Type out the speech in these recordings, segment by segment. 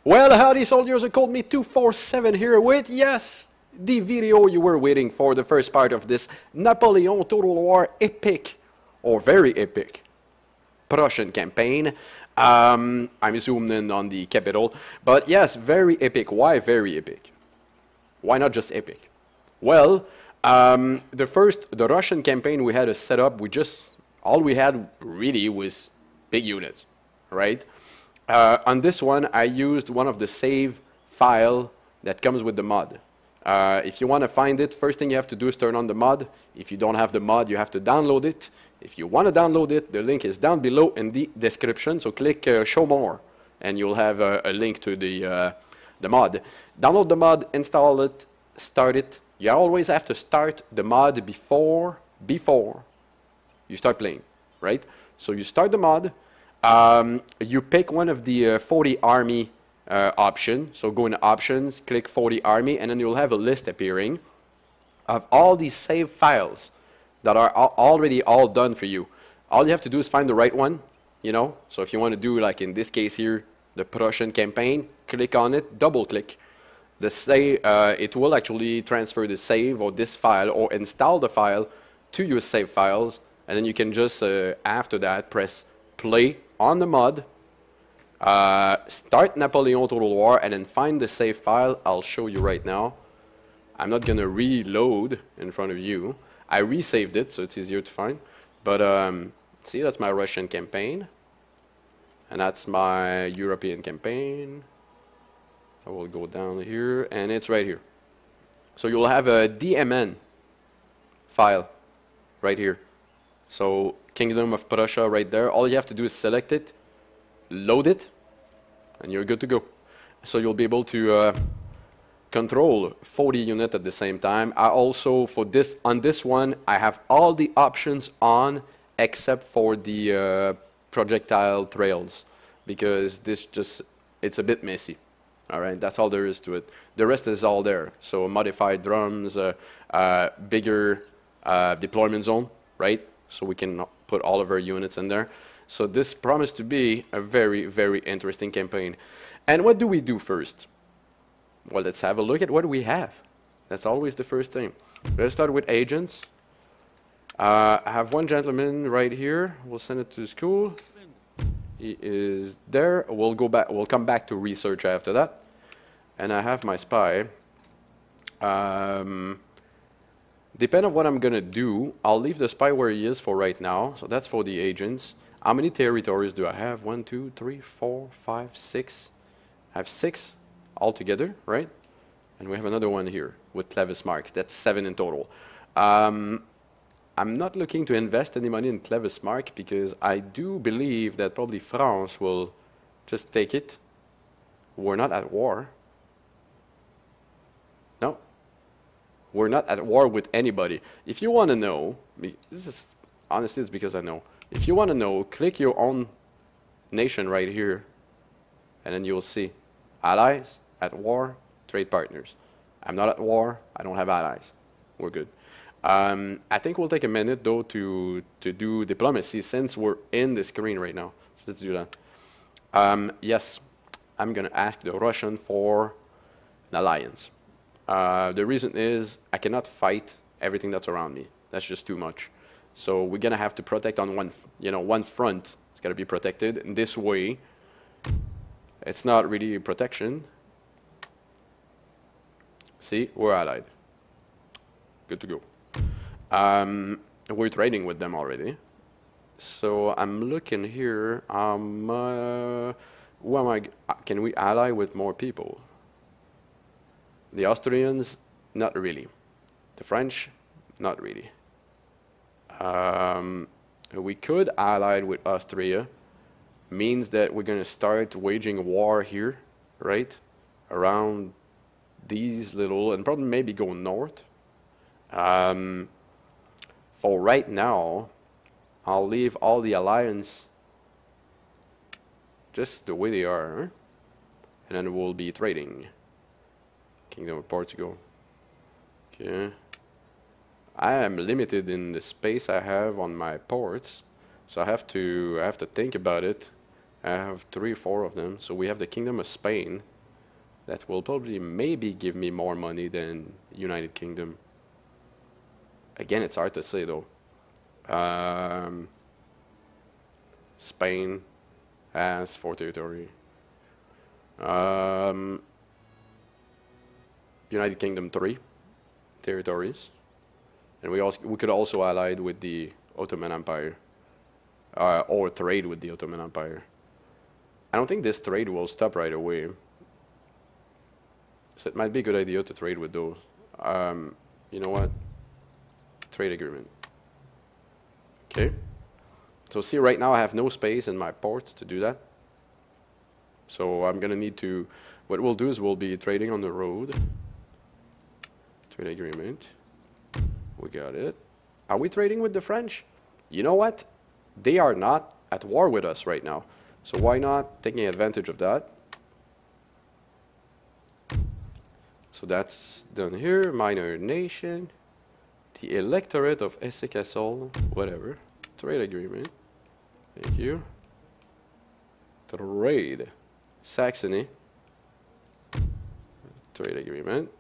Well, howdy soldiers, it called me 247 here with, yes, the video you were waiting for, the first part of this Napoleon Total War epic, or very epic, Prussian campaign. I'm zoomed in on the capital, but yes, very epic. Why very epic? Why not just epic? Well, the Russian campaign we had a setup, all we had really was big units, right? On this one, I used one of the save file that comes with the mod. If you want to find it, first thing you have to do is turn on the mod. If you don't have the mod, you have to download it. If you want to download it, the link is down below in the description. So click Show More, and you'll have a link to the mod. Download the mod, install it, start it. You always have to start the mod before you start playing, right? So you start the mod. You pick one of the 40 army option. So go into options, click 40 army, and then you'll have a list appearing of all these save files that are already all done for you. All you have to do is find the right one, you know. So if you want to do, like in this case here, the Prussian campaign, click on it, double click. The save, it will actually transfer the save or this file or install the file to your save files, and then you can just after that press play on the mod, start Napoleon Total War, and then find the save file. I'll show you right now. I'm not gonna reload in front of you. I resaved it so it's easier to find. But see, that's my Russian campaign, and that's my European campaign. I will go down here, and it's right here. So you'll have a DMN file right here. So Kingdom of Prussia right there. All you have to do is select it, load it, and you're good to go. So you'll be able to control 40 units at the same time. I also, on this one, I have all the options on except for the projectile trails, because it's a bit messy. All right, that's all there is to it. The rest is all there. So modified drums, bigger deployment zone, right? So we can put all of our units in there. So this promised to be a very, very interesting campaign. And what do we do first? Well, let's have a look at what we have. That's always the first thing. Let's start with agents. I have one gentleman right here. We'll send it to school. He is there. We'll go back. We'll come back to research after that. And I have my spy. Depending on what I'm gonna do, I'll leave the spy where he is for right now. So that's for the agents. How many territories do I have? 1, 2, 3, 4, 5, 6. I have 6 altogether, right? And we have another one here with Clevismark. That's 7 in total. I'm not looking to invest any money in Clevismark because I do believe that probably France will just take it. We're not at war. No. We're not at war with anybody. If you want to know, honestly, it's because I know. If you want to know, click your own nation right here, and then you'll see allies, at war, trade partners. I'm not at war. I don't have allies. We're good. I think we'll take a minute though to do diplomacy since we're in the screen right now. So let's do that. Yes, I'm gonna ask the Russian for an alliance. The reason is I cannot fight everything that's around me. That's just too much. So we're gonna have to protect on one front. It's gotta be protected. In this way, it's not really protection. See, we're allied. Good to go. We're trading with them already. So I'm looking here. Who am I? Can we ally with more people? The Austrians, not really. The French, not really. We could ally with Austria. Means that we're going to start waging war here, right? Around these little, and probably maybe go north. For right now, I'll leave all the alliance just the way they are, and then we'll be trading. Kingdom of Portugal. Okay. I am limited in the space I have on my ports, so I have to think about it. I have 3 or 4 of them. So we have the Kingdom of Spain. That will probably maybe give me more money than United Kingdom. Again, it's hard to say though. Spain has 4 territory. United Kingdom 3 territories, and we could also allied with the Ottoman Empire, or trade with the Ottoman Empire. I don't think this trade will stop right away, so it might be a good idea to trade with those. You know what? Trade agreement. Okay. So see, right now I have no space in my ports to do that. So I'm gonna need to. What we'll do is we'll be trading on the road. Trade agreement. We got it. Are we trading with the French? You know what? They are not at war with us right now. So why not taking advantage of that? So that's done here. Minor nation. The electorate of Essex-Castle. Whatever. Trade agreement. Thank you. Trade. Saxony. Trade agreement.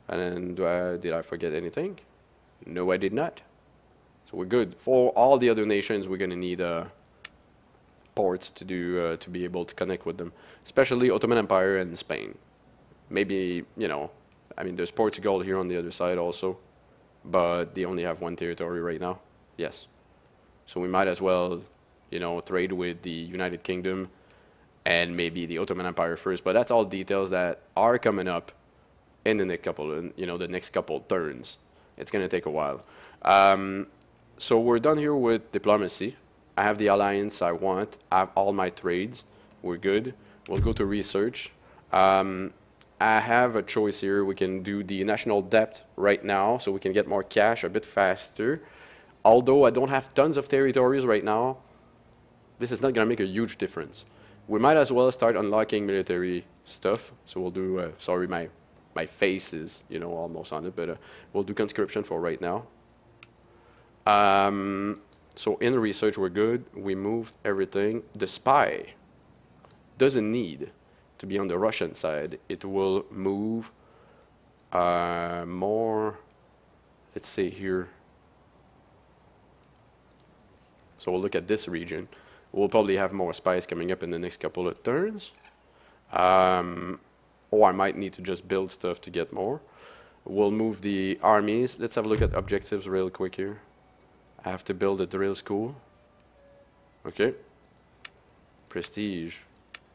And then, did I forget anything? No, I did not. So we're good. For all the other nations, we're gonna need ports to do to be able to connect with them, especially Ottoman Empire and Spain. Maybe, you know, I mean, there's Portugal here on the other side also, but they only have 1 territory right now. Yes. So we might as well, you know, trade with the United Kingdom and maybe the Ottoman Empire first. But that's all details that are coming up in the next couple, the next couple turns. It's gonna take a while. So we're done here with diplomacy. I have the alliance I want. I have all my trades. We're good. We'll go to research. I have a choice here. We can do the national debt right now, so we can get more cash a bit faster. Although I don't have tons of territories right now, this is not gonna make a huge difference. We might as well start unlocking military stuff. So we'll do, sorry, my face is, you know, almost on it, but we'll do conscription for right now. So in research, we're good. We moved everything. The spy doesn't need to be on the Russian side. It will move more, let's say here. So we'll look at this region. We'll probably have more spies coming up in the next couple of turns. Or I might need to just build stuff to get more. We'll move the armies. Let's have a look at objectives real quick here. I have to build a drill school. Okay. Prestige.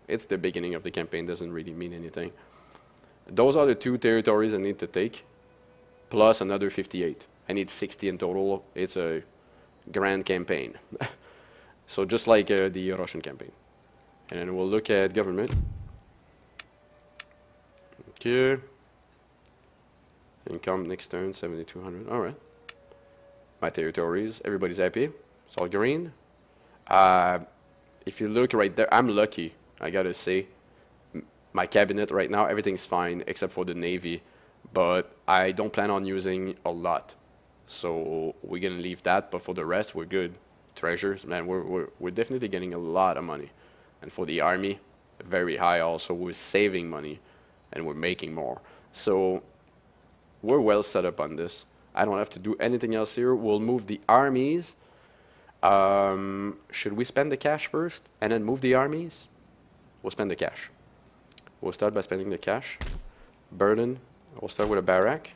It's the beginning of the campaign, doesn't really mean anything. Those are the 2 territories I need to take, plus another 58. I need 60 in total. It's a grand campaign. So just like the Russian campaign. And then we'll look at government. Okay. Income next turn, 7,200. All right. My territories, everybody's happy. It's all green. If you look right there, I'm lucky, I gotta say. My cabinet right now, everything's fine except for the navy, but I don't plan on using a lot. So we're gonna leave that, but for the rest, we're good. Treasures, man, we're definitely getting a lot of money. And for the army, very high also. We're saving money and we're making more. So we're well set up on this. I don't have to do anything else here. We'll move the armies. Should we spend the cash first and then move the armies? We'll spend the cash. We'll start by spending the cash. Burden, we'll start with a barrack.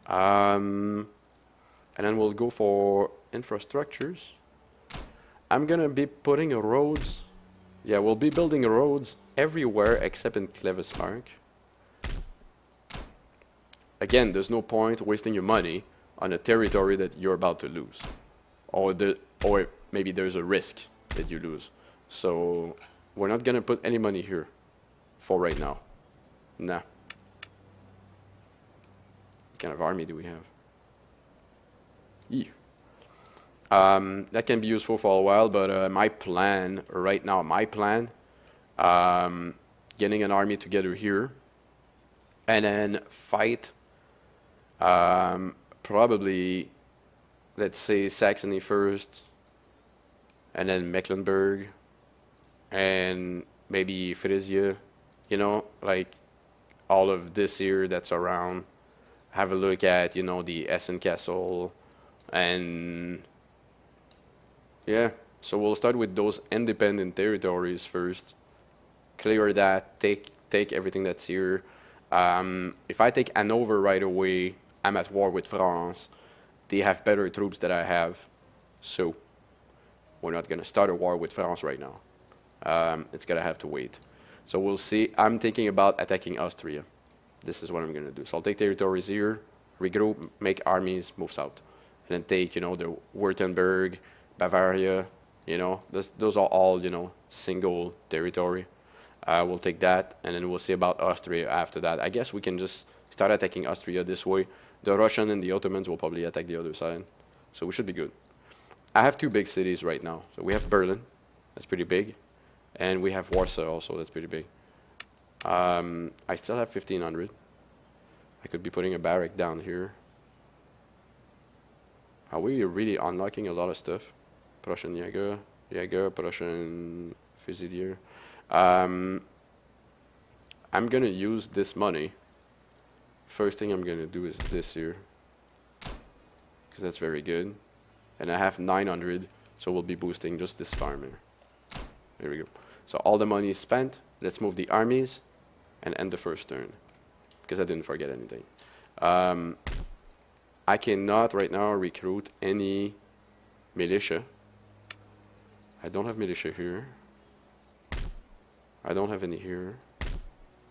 And then we'll go for infrastructures. I'm gonna be putting a roads. Yeah, we'll be building roads everywhere except in Clevis Park. Again, there's no point wasting your money on a territory that you're about to lose, or maybe there's a risk that you lose. So we're not gonna put any money here for right now. Nah. What kind of army do we have? That can be useful for a while, but my plan right now, getting an army together here, and then fight. Probably, let's say Saxony first, and then Mecklenburg, and maybe Frisia, you know, like all of this here that's around. Have a look at, you know, the Essen Castle, and yeah. So we'll start with those independent territories first. Clear that. Take everything that's here. If I take Hanover right away, I'm at war with France. They have better troops than I have, so we're not gonna start a war with France right now. It's gonna have to wait. So we'll see. I'm thinking about attacking Austria. This is what I'm gonna do. So I'll take territories here, regroup, make armies, move south, and then take, you know, the Württemberg, Bavaria. You know, those are all, you know, single territory. We'll take that, and then we'll see about Austria after that. I guess we can just start attacking Austria this way. The Russian and the Ottomans will probably attack the other side, so we should be good. I have two big cities right now. So we have Berlin, that's pretty big, and we have Warsaw also, that's pretty big. I still have 1,500. I could be putting a barrack down here. Are we really unlocking a lot of stuff? Prussian Jäger, Prussian Fusilier. I'm gonna use this money. First thing I'm gonna do is this here, because that's very good. And I have 900, so we'll be boosting just this farm here. There we go. So all the money is spent. Let's move the armies and end the first turn, because I didn't forget anything. I cannot right now recruit any militia. I don't have militia here. I don't have any here.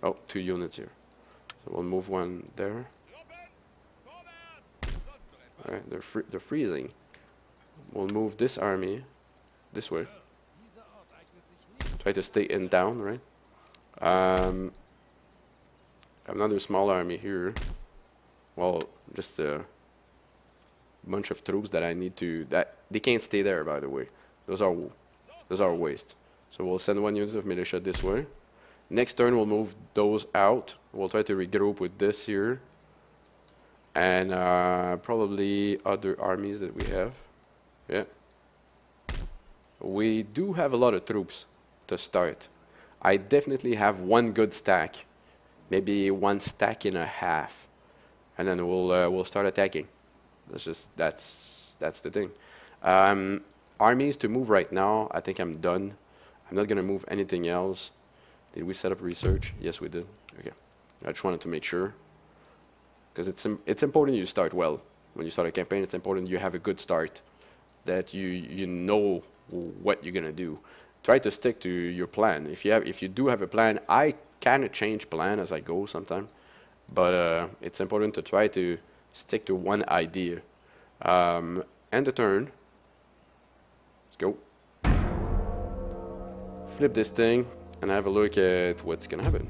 Oh, 2 units here. So we'll move one there. Alright, they're freezing. We'll move this army this way. Try to stay in town, right? Another small army here. Well, just a bunch of troops that I need to... that they can't stay there, by the way. Those are waste. So we'll send 1 unit of militia this way. Next turn we'll move those out. We'll try to regroup with this here. And probably other armies that we have. Yeah. We do have a lot of troops to start. I definitely have one good stack. Maybe 1 stack and a half. And then we'll start attacking. That's the thing. Armies to move right now, I think I'm done. I'm not gonna move anything else. Did we set up research? Yes, we did. Okay. I just wanted to make sure, because it's important you start well. When you start a campaign, it's important you have a good start, that you know what you're gonna do. Try to stick to your plan. If you do have a plan, I kind of change plan as I go sometimes, but it's important to try to stick to one idea. End the turn. Let's go. Flip this thing and have a look at what's gonna happen.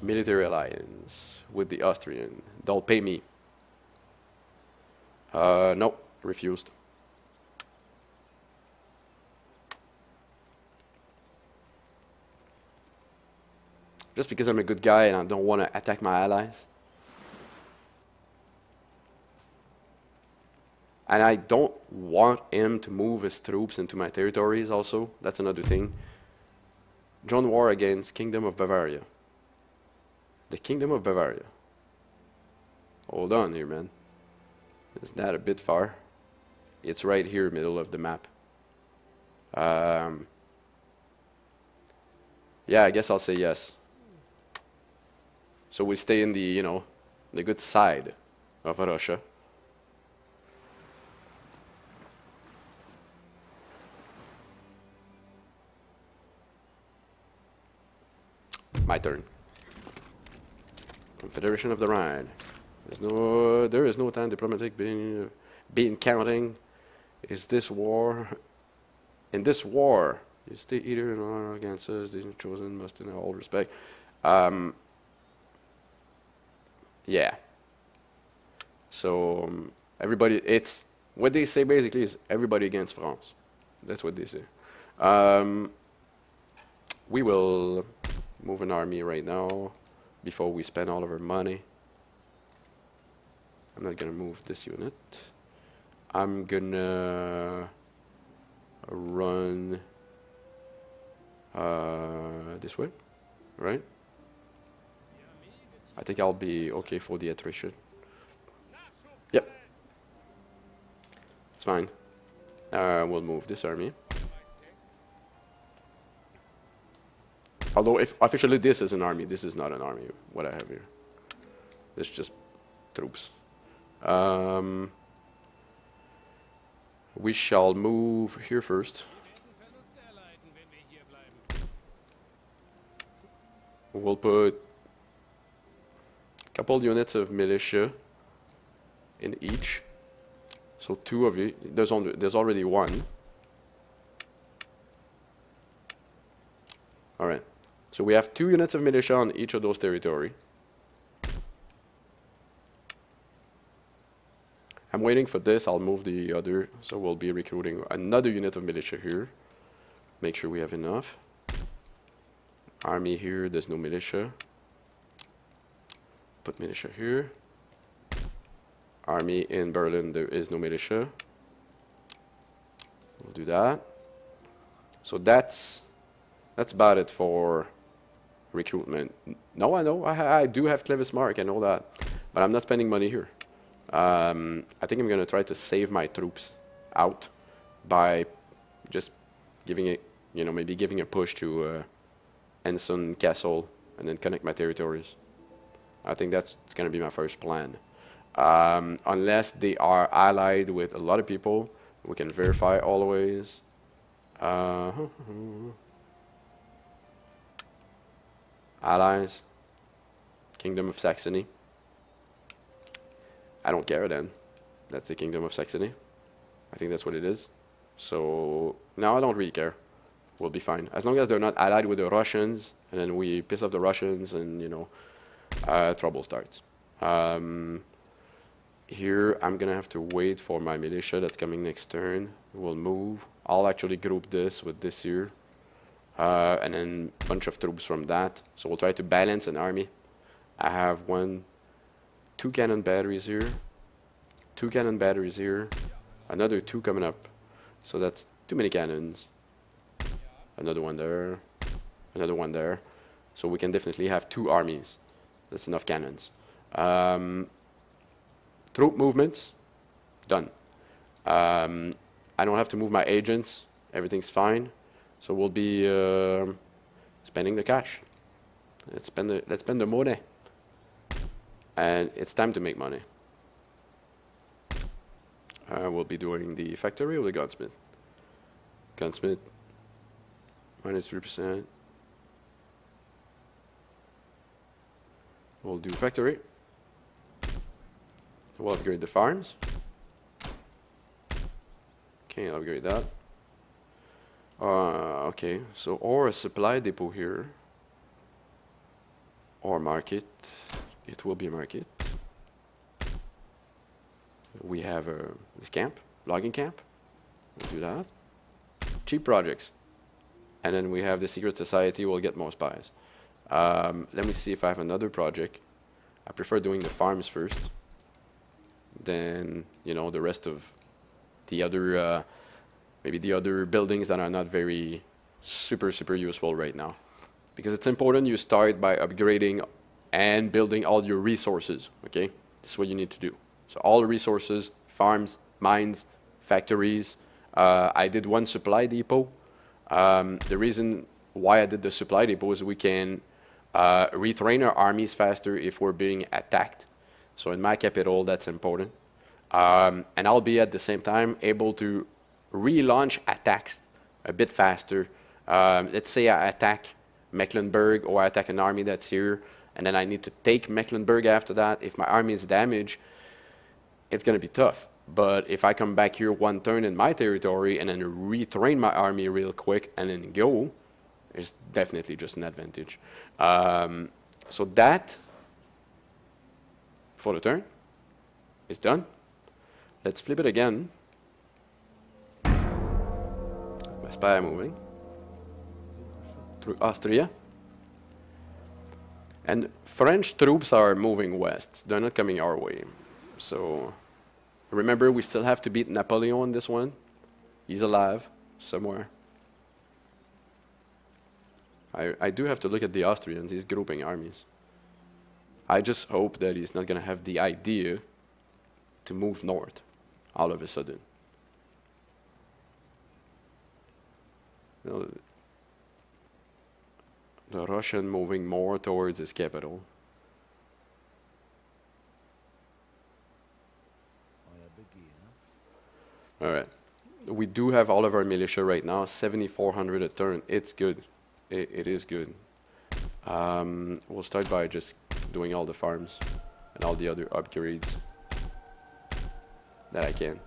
Military alliance with the Austrian. They'll pay me. No, refused. Just because I'm a good guy and I don't want to attack my allies. And I don't want him to move his troops into my territories also. That's another thing. Join war against Kingdom of Bavaria. The Kingdom of Bavaria. Hold on here, man. Is that a bit far? It's right here, middle of the map. Yeah, I guess I'll say yes. So we stay in the, you know, the good side of Russia. My turn. Confederation of the Rhine. There is no time diplomatic being counting. Is this war? In this war, you stay either in honor against us, the chosen must in all respect. Yeah. So everybody, it's what they say basically is everybody against France. That's what they say. We will move an army right now before we spend all of our money. I'm not gonna move this unit. I'm gonna run this way. right? I think I'll be okay for the attrition. Yep. It's fine. We'll move this army. Although, if officially this is an army, this is not an army, what I have here. This is just troops. We shall move here first. We'll put a couple units of militia in each. So 2 of you. There's already 1. All right. So we have 2 units of militia on each of those territory. I'm waiting for this. I'll move the other. So we'll be recruiting another unit of militia here. Make sure we have enough. Army here. There's no militia. Put militia here. Army in Berlin. There is no militia. We'll do that. So that's about it for recruitment. No, I know. I do have Clevis Mark. I know that. But I'm not spending money here. I think I'm going to try to save my troops out by just giving it, you know, maybe giving a push to Ensign Castle and then connect my territories. I think that's going to be my first plan. Unless they are allied with a lot of people, we can verify always. Allies, Kingdom of Saxony. I don't care then. That's the Kingdom of Saxony. I think that's what it is. So, no, I don't really care. We'll be fine. As long as they're not allied with the Russians, and then we piss off the Russians, and, you know, trouble starts. Here, I'm going to have to wait for my militia that's coming next turn. We'll move. I'll actually group this with this here. And then a bunch of troops from that. So we'll try to balance an army. I have 2 cannon batteries here. 2 cannon batteries here. Another 2 coming up. So that's too many cannons. Another one there. Another one there. So we can definitely have 2 armies. That's enough cannons. Troop movements. Done. I don't have to move my agents. Everything's fine. So we'll be spending the cash. Let's spend the money. And it's time to make money. We'll be doing the factory or the gunsmith. Gunsmith, minus 3%. We'll do factory. We'll upgrade the farms. Can't upgrade that. Okay, so or a supply depot here, or market. It will be a market. We have this camp, logging camp. We'll do that. Cheap projects, and then we have the secret society. We'll get more spies. Let me see if I have another project. I prefer doing the farms first. Then, you know, the rest of the other. Maybe the other buildings that are not very super useful right now. Because it's important you start by upgrading and building all your resources, okay? This is what you need to do. So all resources, farms, mines, factories. I did 1 supply depot. The reason why I did the supply depot is we can retrain our armies faster if we're being attacked. So in my capital, that's important. And I'll be at the same time able to relaunch attacks a bit faster. Let's say I attack Mecklenburg or I attack an army that's here, and then I need to take Mecklenburg after that. If my army is damaged, it's going to be tough. But if I come back here 1 turn in my territory and then retrain my army real quick and then go, it's definitely just an advantage. So that, for the turn, is done. Let's flip it again. My spy moving through Austria. And French troops are moving west. They're not coming our way. So remember, we still have to beat Napoleon on this one. He's alive somewhere. I do have to look at the Austrians. He's grouping armies. I just hope that he's not going to have the idea to move north all of a sudden. You know, the Russian moving more towards his capital. Alright. We do have all of our militia right now, 7,400 a turn. It's good. It is good. We'll start by just doing all the farms and all the other upgrades that I can.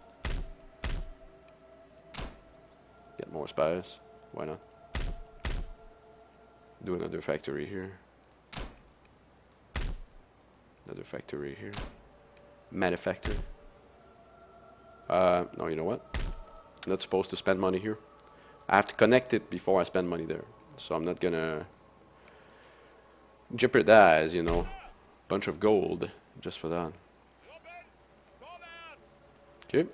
Get more spies. Why not? Do another factory here. Another factory here. Manufacture. No, you know what? I'm not supposed to spend money here. I have to connect it before I spend money there. So I'm not gonna jeopardize, you know, a bunch of gold just for that. Okay.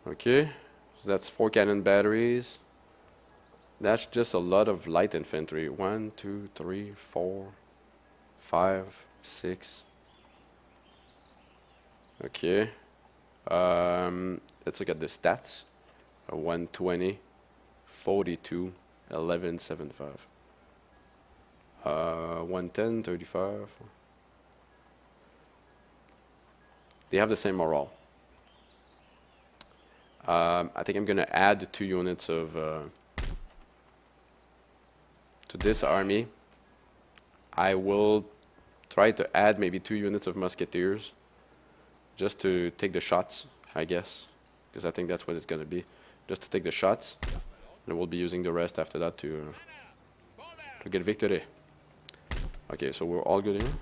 Okay, so that's 4 cannon batteries. That's just a lot of light infantry. 1, 2, 3, 4, 5, 6. Okay. Let's look at the stats. 120, 42, 11, 75. 110, 35. They have the same morale. I think I'm gonna add 2 units of to this army. I will try to add maybe 2 units of musketeers just to take the shots, I guess, because I think that's what it's gonna be, just to take the shots, and we'll be using the rest after that to get victory. Okay, so we're all good here.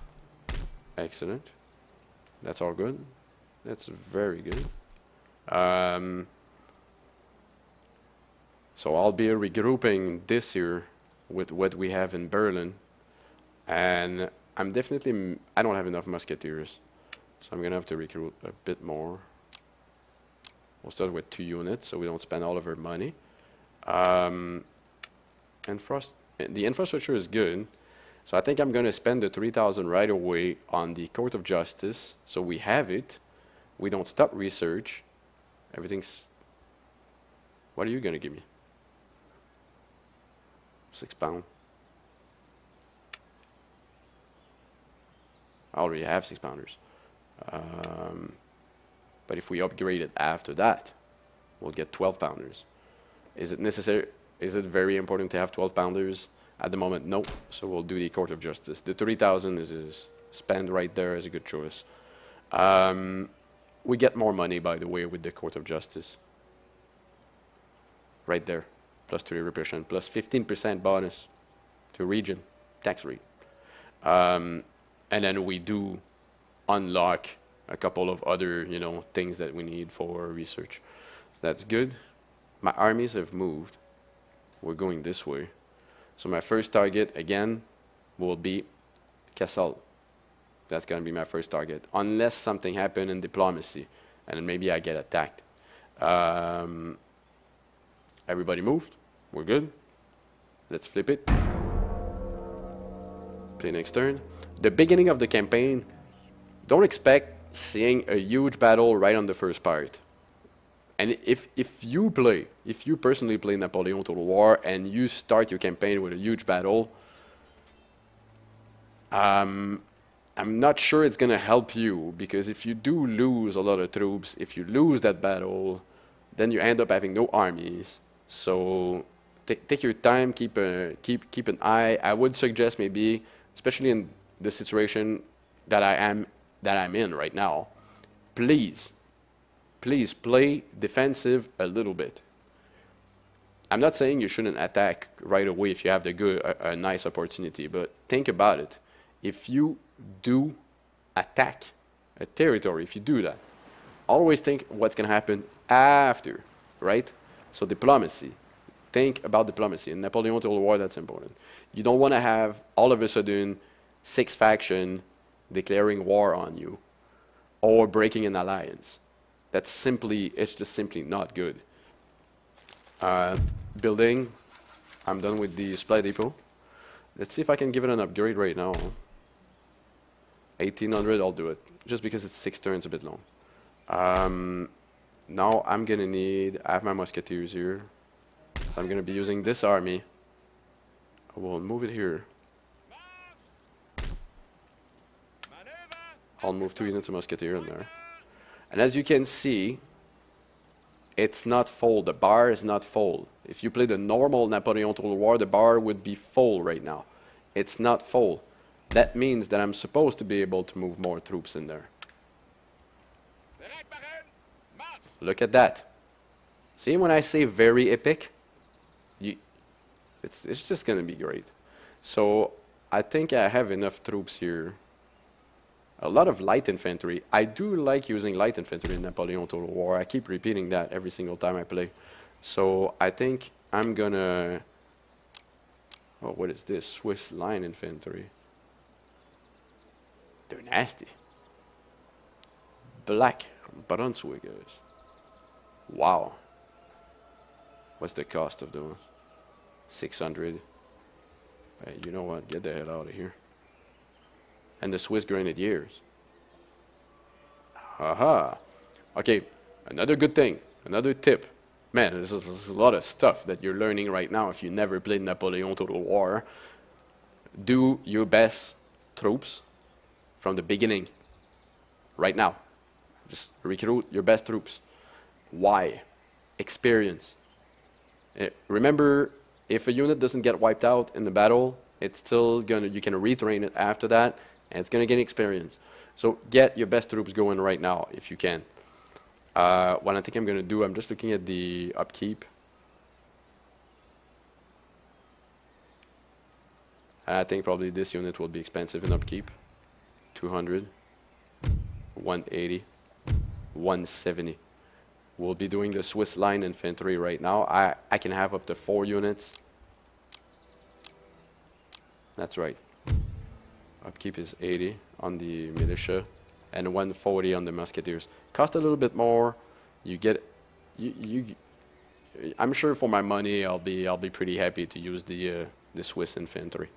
Excellent. That's all good. That's very good. So I'll be regrouping this here with what we have in Berlin, and I don't have enough musketeers, so I'm gonna have to recruit a bit more. We'll start with 2 units so we don't spend all of our money. And the infrastructure is good, so I think I'm gonna spend the 3,000 right away on the Court of Justice, so we have it. We don't stop research. Everything's... What are you gonna give me? 6 pounds. I already have 6 pounders. But if we upgrade it after that, we'll get 12 pounders. Is it necessary? Is it very important to have 12 pounders? At the moment, no. So we'll do the Court of Justice. The 3,000 is spent right there as a good choice. We get more money, by the way, with the Court of Justice. Right there. +3 repression, plus 15% bonus to region tax rate. And then we do unlock a couple of other, you know, things that we need for research. So that's good. My armies have moved. We're going this way. So my first target, again, will be Kassel. That's going to be my first target. Unless something happens in diplomacy, and then maybe I get attacked. Everybody moved. We're good. Let's flip it. Play next turn. The beginning of the campaign, don't expect seeing a huge battle right on the first part. And if you personally play Napoleon Total War and you start your campaign with a huge battle, I'm not sure it's gonna help you, because if you do lose a lot of troops, if you lose that battle, then you end up having no armies. So take your time, keep an eye. I would suggest maybe, especially in the situation that I'm in right now, please play defensive a little bit. I'm not saying you shouldn't attack right away if you have a nice opportunity, but think about it. If you do attack a territory, if you do that, always think what's going to happen after, right? So diplomacy. Think about diplomacy. In Napoleon Total War, that's important. You don't want to have all of a sudden 6 factions declaring war on you. or breaking an alliance. That's simply, it's just simply not good. Building, I'm done with the supply depot. Let's see if I can give it an upgrade right now. 1800, I'll do it, just because it's 6 turns a bit long. Now I'm gonna need, I have my musketeers here. I'm gonna be using this army. I will move it here. I'll move 2 units of musketeer in there. And as you can see, it's not full. The bar is not full. If you play the normal Napoleon Total War, the bar would be full right now. It's not full. That means that I'm supposed to be able to move more troops in there. Look at that. See, when I say very epic, it's just going to be great. So I think I have enough troops here. A lot of light infantry. I do like using light infantry in Napoleon Total War. I keep repeating that every single time I play. So I think I'm gonna... Oh, what is this? Swiss line infantry. They're nasty. Black Brunswickers. Wow. What's the cost of those? 600. Hey, you know what? Get the hell out of here. And the Swiss Grenadiers. Haha. Okay, another good thing, another tip. Man, this is a lot of stuff that you're learning right now if you never played Napoleon Total War. Do your best troops from the beginning. Right now. Just recruit your best troops. Why? Experience. Remember, if a unit doesn't get wiped out in the battle, it's still gonna, you can retrain it after that, and it's gonna gain experience. So get your best troops going right now if you can. What I think I'm gonna do, I'm just looking at the upkeep. I think probably this unit will be expensive in upkeep. 200, 180, 170. We'll be doing the Swiss line infantry right now. I can have up to 4 units. That's right. Upkeep is 80 on the militia and 140 on the musketeers. Cost a little bit more. You get I'm sure for my money I'll be pretty happy to use the Swiss infantry.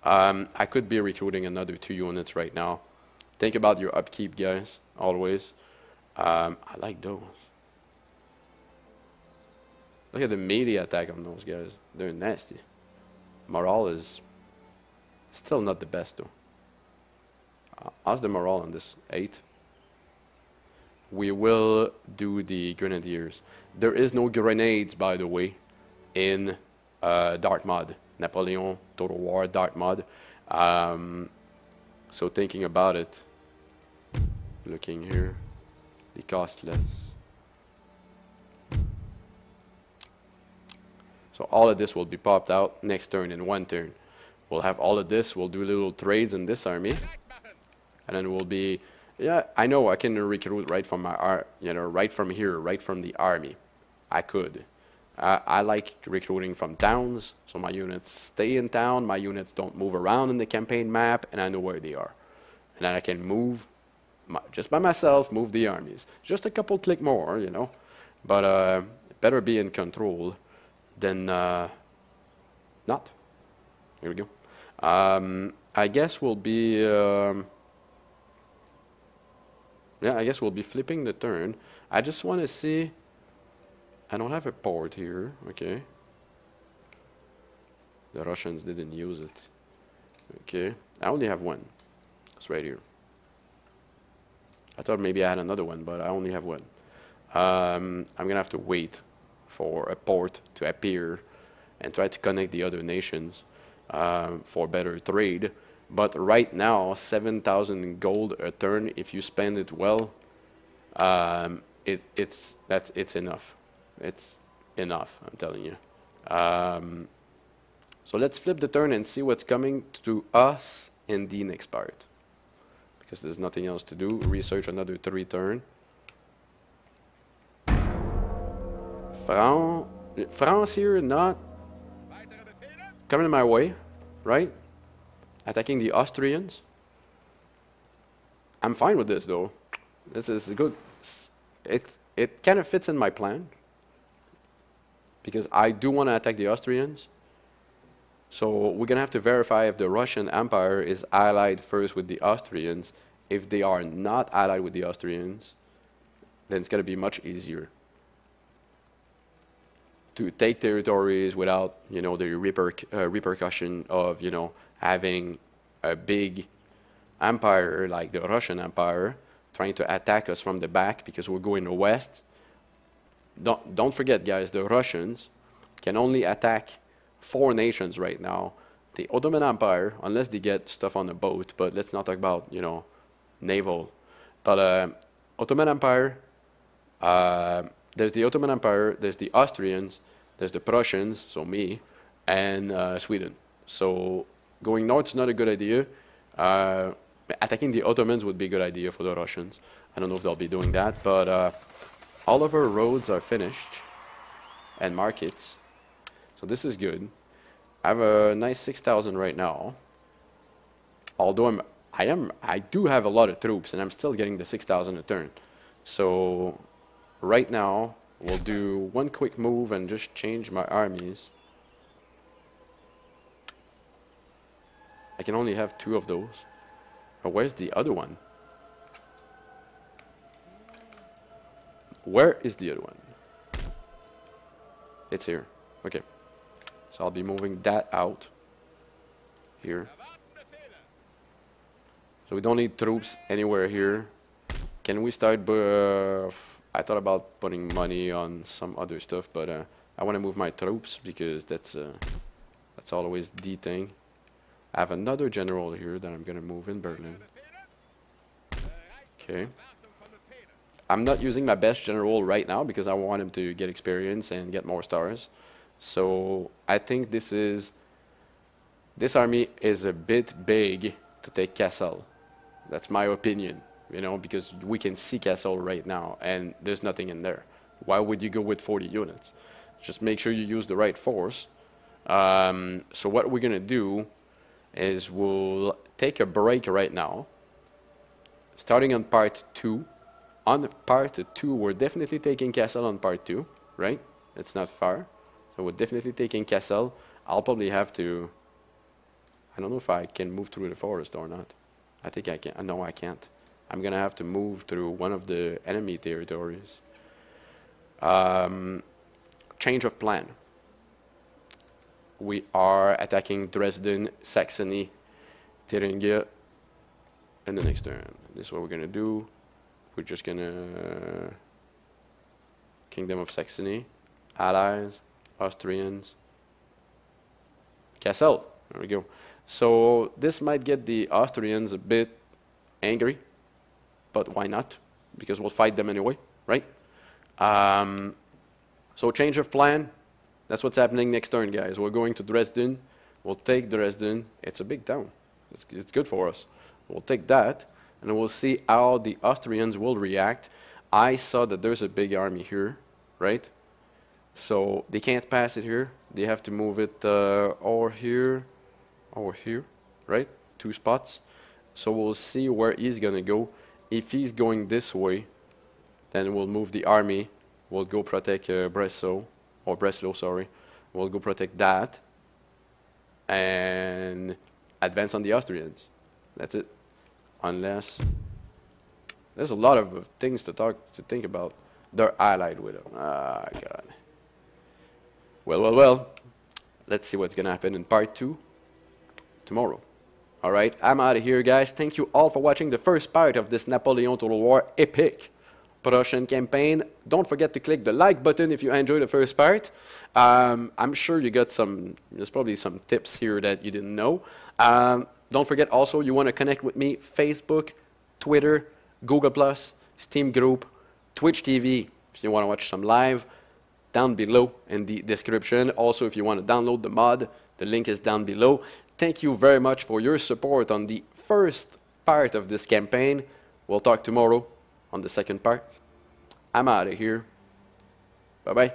I could be recruiting another 2 units right now. Think about your upkeep, guys, always. I like those. Look at the melee attack on those guys. They're nasty. Morale is still not the best though. How's the morale on this? 8. We will do the grenadiers. There is no grenades, by the way, in Darthmod. Napoleon Total War Darthmod. So thinking about it, looking here, they cost less. So all of this will be popped out next turn in 1 turn. We'll have all of this. We'll do little trades in this army, and then we'll be. Yeah, I know I can recruit right from my right from here, right from the army. I could. I like recruiting from towns, so my units stay in town. My units don't move around in the campaign map, and I know where they are. And then I can move, just by myself, move the armies. Just a couple click more, you know. But better be in control than not. Here we go. I guess we'll be... yeah, I guess we'll be flipping the turn. I just want to see... I don't have a port here. Okay. The Russians didn't use it. Okay. I only have 1. It's right here. I thought maybe I had another one, but I only have 1. I'm going to have to wait for a port to appear and try to connect the other nations for better trade. But right now, 7,000 gold a turn, if you spend it well, it's enough. It's enough, I'm telling you. So let's flip the turn and see what's coming to us in the next part. Because there's nothing else to do. Research another 3 turn. France here not coming my way, right? Attacking the Austrians. I'm fine with this though. This is good. It kind of fits in my plan because I do want to attack the Austrians. So we're going to have to verify if the Russian Empire is allied first with the Austrians. If they are not allied with the Austrians, then it's going to be much easier to take territories without, you know, the repercussion of, you know, having a big empire like the Russian Empire trying to attack us from the back because we're going west. Don't forget, guys, the Russians can only attack 4 nations right now. The Ottoman Empire, unless they get stuff on a boat, but let's not talk about, you know, naval. But Ottoman Empire, there's the Ottoman Empire, there's the Austrians, there's the Prussians, so me, and Sweden. So going north is not a good idea. Attacking the Ottomans would be a good idea for the Russians. I don't know if they'll be doing that, but all of our roads are finished and markets. So this is good. I have a nice 6,000 right now. Although I do have a lot of troops, and I'm still getting the 6,000 a turn. So right now, we'll do one quick move and just change my armies. I can only have 2 of those. Oh, where's the other one? Where is the other one? It's here. Okay. So I'll be moving that out here. So we don't need troops anywhere here. Can we start? I thought about putting money on some other stuff, but I want to move my troops because that's always the thing. I have another general here that I'm gonna move in Berlin. Okay. I'm not using my best general right now because I want him to get experience and get more stars. So I think this army is a bit big to take Kassel. That's my opinion, you know, because we can see Kassel right now and there's nothing in there. Why would you go with 40 units? Just make sure you use the right force. So what we're gonna do is we'll take a break right now, starting on part 2. On part 2, we're definitely taking Kassel on part 2, right? It's not far. So we're definitely taking Kassel. I'll probably have to... I don't know if I can move through the forest or not. I think I can. No, I can't. I'm going to have to move through one of the enemy territories. Change of plan. We are attacking Dresden, Saxony, Thuringia in the next turn. This is what we're going to do. We're just going to... Kingdom of Saxony, Allies, Austrians, Kassel. There we go. So this might get the Austrians a bit angry, but why not? Because we'll fight them anyway, right? So change of plan. That's what's happening next turn, guys. We're going to Dresden. We'll take Dresden. It's a big town. It's good for us. We'll take that, and we'll see how the Austrians will react. I saw that there's a big army here, right? So they can't pass it here. They have to move it over here, right? 2 spots. So we'll see where he's gonna go. If he's going this way, then we'll move the army. We'll go protect Breslau, sorry. We'll go protect that and advance on the Austrians. That's it. Unless there's a lot of things to think about. They're allied with them. Ah, God. Well. Let's see what's gonna happen in part 2 tomorrow. All right, I'm out of here, guys. Thank you all for watching the first part of this Napoleon Total War epic Prussian campaign. Don't forget to click the like button if you enjoyed the first part. I'm sure you got there's probably some tips here that you didn't know. Don't forget also, you want to connect with me, Facebook, Twitter, Google+, Steam group, Twitch TV, if you want to watch some live, down below in the description. Also, if you want to download the mod, the link is down below. Thank you very much for your support on the first part of this campaign. We'll talk tomorrow on the second part. I'm out of here. Bye-bye.